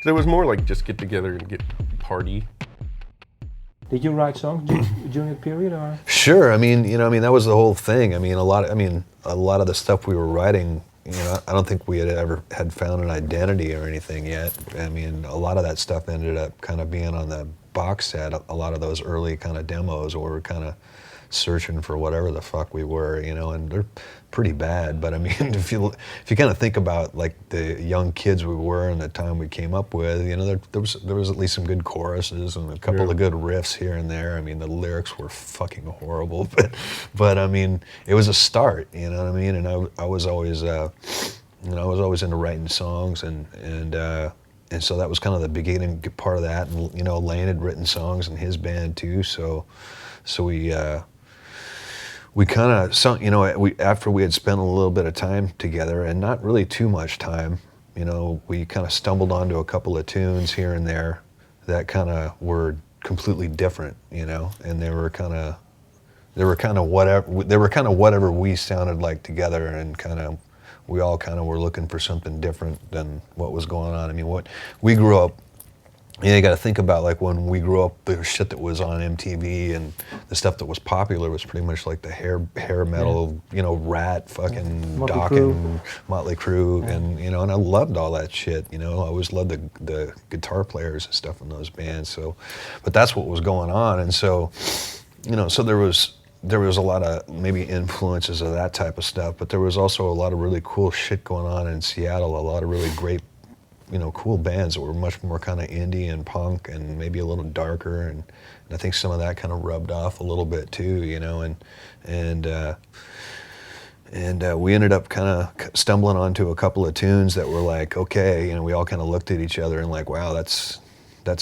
Because it was more like just get together and get party. Did you write songs during the period, or? Sure. I mean, that was the whole thing. I mean, a lot of the stuff we were writing, I don't think we had ever had found an identity or anything yet. I mean, a lot of that stuff ended up kind of being on the box set. A lot of those early kind of demos where we're kind of searching for whatever the fuck we were, and they're pretty bad. But I mean, if you kind of think about like the young kids we were and the time we came up with, there was at least some good choruses and a couple of good riffs here and there. I mean, the lyrics were fucking horrible, but I mean, it was a start. You know what I mean? And I was always into writing songs and so that was kind of the beginning part of that. And Layne had written songs in his band too, so we kind of, after we had spent a little bit of time together, and not really too much time, we kind of stumbled onto a couple of tunes here and there that kind of were completely different, and they were kind of whatever we sounded like together, and we all kind of were looking for something different than what was going on. I mean, what we grew up. You got to think about, like, when we grew up, the shit that was on MTV and the stuff that was popular was pretty much like the hair metal, Rat, fucking Dokken, Motley Crue, and and I loved all that shit. I always loved the guitar players and stuff in those bands. So, but that's what was going on, and so, so there was a lot of maybe influences of that type of stuff, but there was also a lot of really cool shit going on in Seattle. A lot of really great, cool bands that were much more kind of indie and punk and maybe a little darker, and I think some of that kind of rubbed off a little bit too, and we ended up kind of stumbling onto a couple of tunes that were like, okay, we all kind of looked at each other and like, wow, that's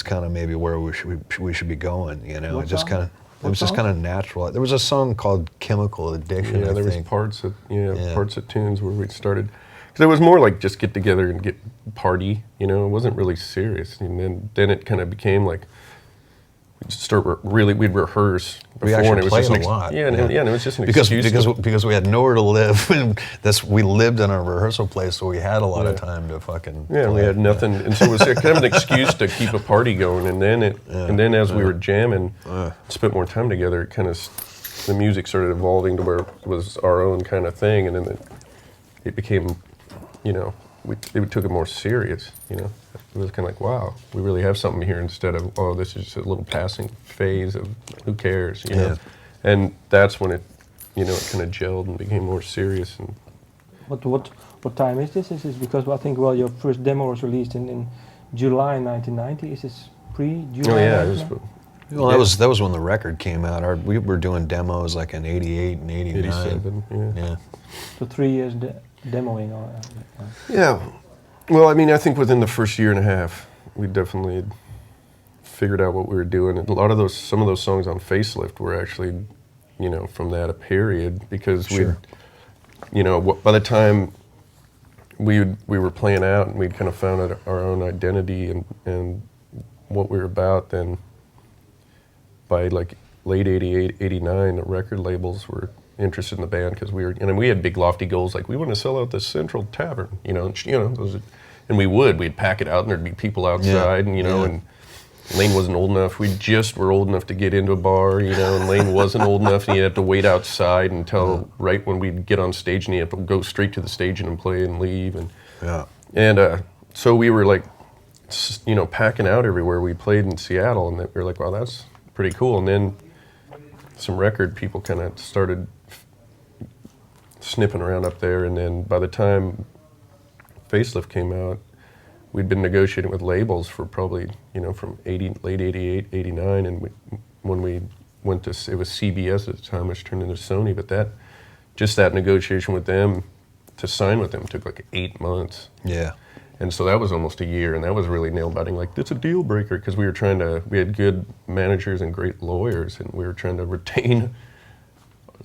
kind of maybe where we should be going, It was just kind of natural. There was a song called Chemical Addiction. Yeah, there was parts of tunes where we started. Because it was more like just get together and get party, It wasn't really serious. And then it kind of became like we'd rehearse before. We actually and it was played just a lot. Yeah, and it was just an excuse. Because we had nowhere to live, and we lived in our rehearsal place, so we had a lot of time to fucking. Yeah, play. we had nothing, and so it was kind of an excuse to keep a party going. And then as we were jamming, spent more time together, the music started evolving to where it was our own kind of thing, and then it became. We took it more serious, It was kind of like, wow, we really have something here instead of, oh, this is just a little passing phase of who cares, Yeah. And that's when it, it kind of gelled and became more serious. And What time is this? Is this because I think your first demo was released in July 1990. Is this pre-July? Oh yeah, Well, that was when the record came out. We were doing demos like in '88 and '89. 87, yeah. So 3 years demoing. Yeah. Well, I mean, I think within the first year and a half, we definitely figured out what we were doing. And some of those songs on Facelift were actually, from that period, because by the time we were playing out and we'd kind of found out our own identity and what we were about, then by like late 88, 89, the record labels were interested in the band because we had big lofty goals, like we want to sell out the Central Tavern, and we'd pack it out and there'd be people outside, and and Layne wasn't old enough. We just were old enough to get into a bar, and Layne wasn't old enough, and he'd have to wait outside until right when we'd get on stage, and he'd have to go straight to the stage and play and leave, and so we were like, packing out everywhere we played in Seattle, and we were like, wow, that's pretty cool. And then some record people kind of started sniffing around up there, and then by the time Facelift came out, we'd been negotiating with labels for probably, from late 88, 89, and when we went to, it was CBS at the time, which turned into Sony, but that negotiation with them, to sign with them, took like 8 months. Yeah. And so that was almost a year, and that was really nail-biting. Like, it's a deal breaker, because we had good managers and great lawyers, and we were trying to retain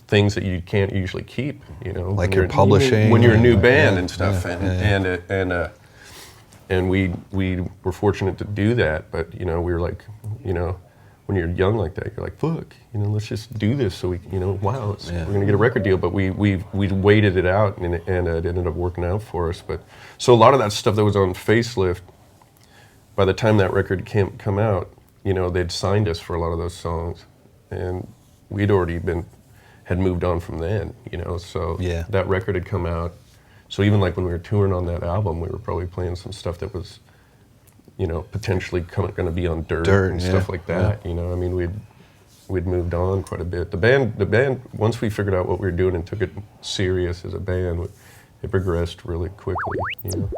things that you can't usually keep, like your publishing, when you're a new band and stuff, and we were fortunate to do that. But we were like, when you're young like that, you're like, fuck, let's just do this. So we, wow, we're gonna get a record deal. But we waited it out, and it ended up working out for us. But so a lot of that stuff that was on Facelift by the time that record come out, you know, they'd signed us for a lot of those songs, and we'd already had moved on from then, you know, so Yeah. that record had come out. So even like when we were touring on that album, we were probably playing some stuff that was, you know, potentially going to be on Dirt and yeah, stuff like that, you know. I mean, we'd moved on quite a bit. The band, once we figured out what we were doing and took it serious as a band, it progressed really quickly, you know.